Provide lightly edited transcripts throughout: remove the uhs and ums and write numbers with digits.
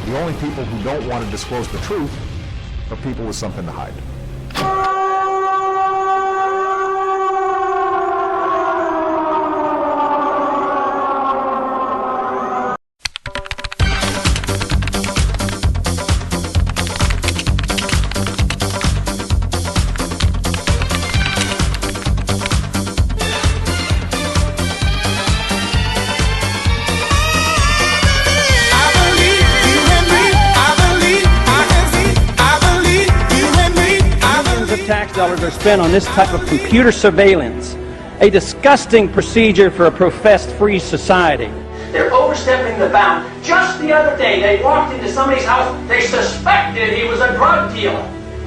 The only people who don't want to disclose the truth are people with something to hide. Tax dollars are spent on this type of computer surveillance, a disgusting procedure for a professed free society. They're overstepping the bound. Just the other day, they walked into somebody's house. They suspected he was a drug dealer.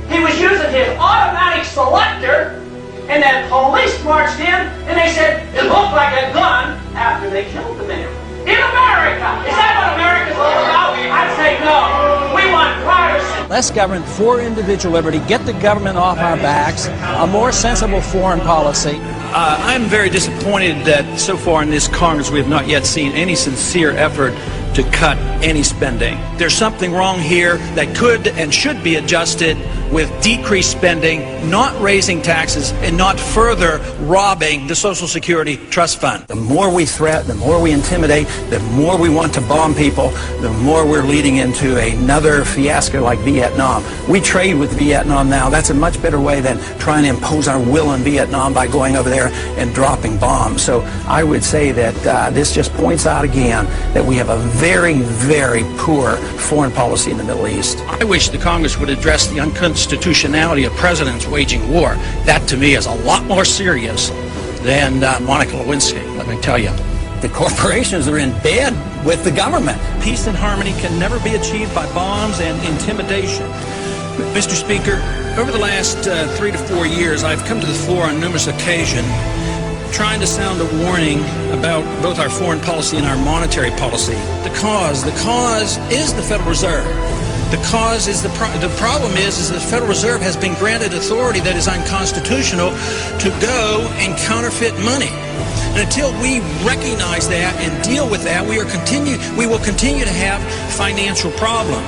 He was using his automatic selector, and then police marched in, and they said it looked like a gun after they killed the man. In America! Is that what America's all about? I'd say no. We want privacy. Less government for individual liberty, get the government off our backs, a more sensible foreign policy. I'm very disappointed that so far in this Congress we have not yet seen any sincere effort to cut any spending. There's something wrong here that could and should be adjusted with decreased spending, not raising taxes, and not further robbing the Social Security Trust Fund. The more we threat, the more we intimidate, the more we want to bomb people, the more we're leading into another fiasco like Vietnam. We trade with Vietnam now. That's a much better way than trying to impose our will in Vietnam by going over there and dropping bombs. So I would say that this just points out again that we have a very, very poor foreign policy in the Middle East. I wish the Congress would address the unconstitutionality of presidents waging war. That, to me, is a lot more serious than Monica Lewinsky, let me tell you. The corporations are in bed with the government. Peace and harmony can never be achieved by bombs and intimidation. Mr. Speaker, over the last 3 to 4 years, I've come to the floor on numerous occasions trying to sound a warning about both our foreign policy and our monetary policy. The cause is the Federal Reserve. The cause is the problem is the Federal Reserve has been granted authority that is unconstitutional to go and counterfeit money. And until we recognize that and deal with that, we will continue to have financial problems.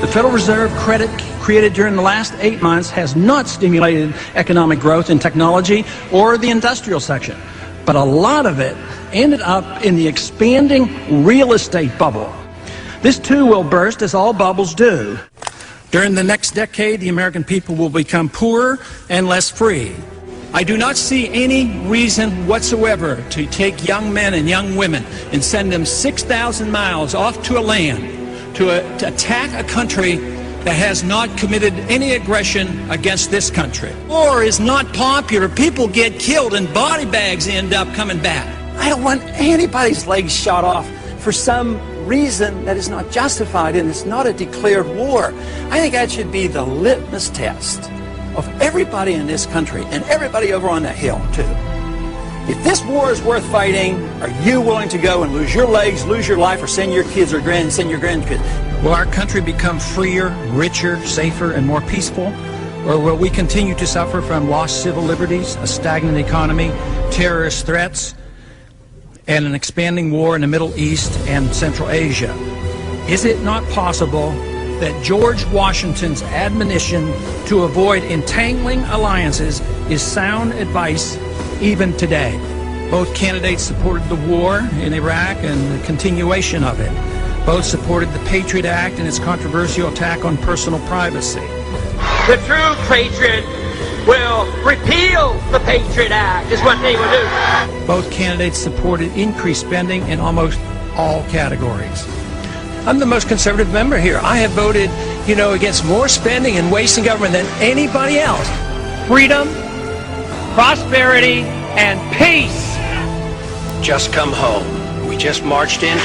The Federal Reserve credit created during the last 8 months has not stimulated economic growth in technology or the industrial section, but a lot of it ended up in the expanding real estate bubble. This too will burst, as all bubbles do. During the next decade, the American people will become poorer and less free. I do not see any reason whatsoever to take young men and young women and send them 6,000 miles off to a land to attack a country that has not committed any aggression against this country. War is not popular. People get killed and body bags end up coming back. I don't want anybody's legs shot off for some reason that is not justified, and it's not a declared war. I think that should be the litmus test of everybody in this country and everybody over on that hill too. If this war is worth fighting, are you willing to go and lose your legs, lose your life, or send your kids or send your grandkids? Will our country become freer, richer, safer, and more peaceful? Or will we continue to suffer from lost civil liberties, a stagnant economy, terrorist threats, and an expanding war in the Middle East and Central Asia? Is it not possible that George Washington's admonition to avoid entangling alliances is sound advice even today? Both candidates supported the war in Iraq and the continuation of it. Both supported the Patriot Act and its controversial attack on personal privacy. The true patriot will repeal the Patriot Act, is what they will do. Both candidates supported increased spending in almost all categories. I'm the most conservative member here. I have voted, against more spending and wasting government than anybody else. Freedom, prosperity, and peace. Just come home. We just marched in.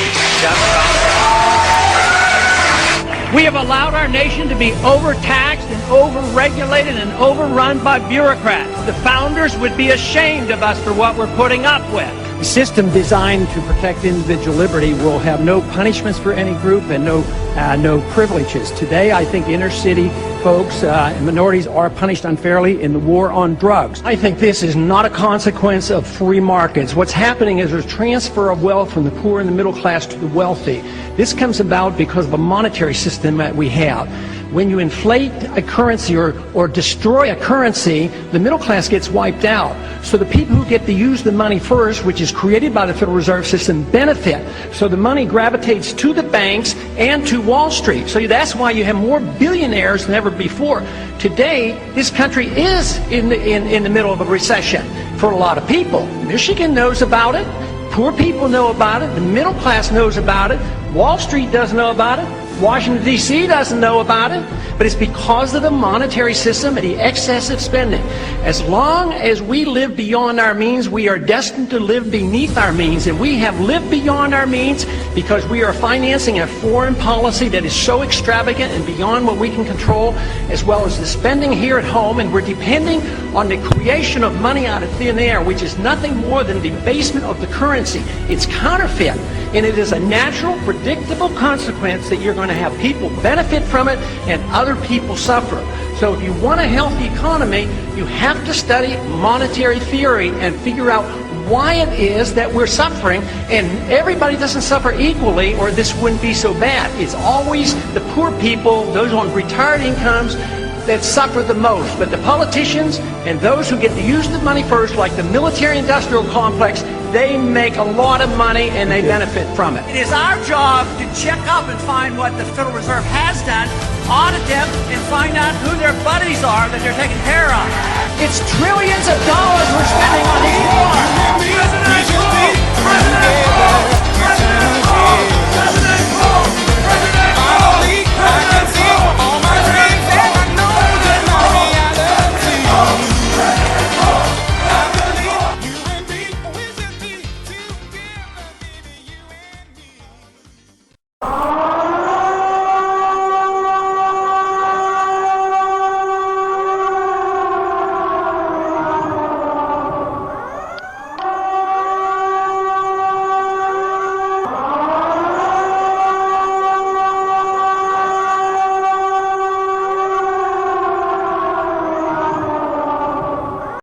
We have allowed our nation to be overtaxed and overregulated and overrun by bureaucrats. The founders would be ashamed of us for what we're putting up with. The system designed to protect individual liberty will have no punishments for any group and no privileges. Today, I think inner city folks and minorities are punished unfairly in the war on drugs. I think this is not a consequence of free markets. What's happening is there's a transfer of wealth from the poor and the middle class to the wealthy. This comes about because of a monetary system that we have. When you inflate a currency or destroy a currency, the middle class gets wiped out. So the people who get to use the money first, which is created by the Federal Reserve System, benefit. So the money gravitates to the banks and to Wall Street. So that's why you have more billionaires than ever before. Today, this country is in the middle of a recession for a lot of people. Michigan knows about it. Poor people know about it. The middle class knows about it. Wall Street doesn't know about it. Washington, D.C. doesn't know about it, but it's because of the monetary system and the excessive spending. As long as we live beyond our means, we are destined to live beneath our means, and we have lived beyond our means because we are financing a foreign policy that is so extravagant and beyond what we can control, as well as the spending here at home, and we're depending on the creation of money out of thin air, which is nothing more than debasement of the currency. It's counterfeit, and it is a natural, predictable consequence that you're going to have people benefit from it and other people suffer. So if you want a healthy economy, you have to study monetary theory and figure out why it is that we're suffering. And everybody doesn't suffer equally, or this wouldn't be so bad. It's always the poor people, those on retired incomes, that suffer the most. But the politicians and those who get to use the money first, like the military-industrial complex, they make a lot of money and they benefit from it. It is our job to check up and find what the Federal Reserve has done, audit them, and find out who their buddies are that they're taking care of. It's trillions of dollars we're spending on these wars. President Trump! President Trump!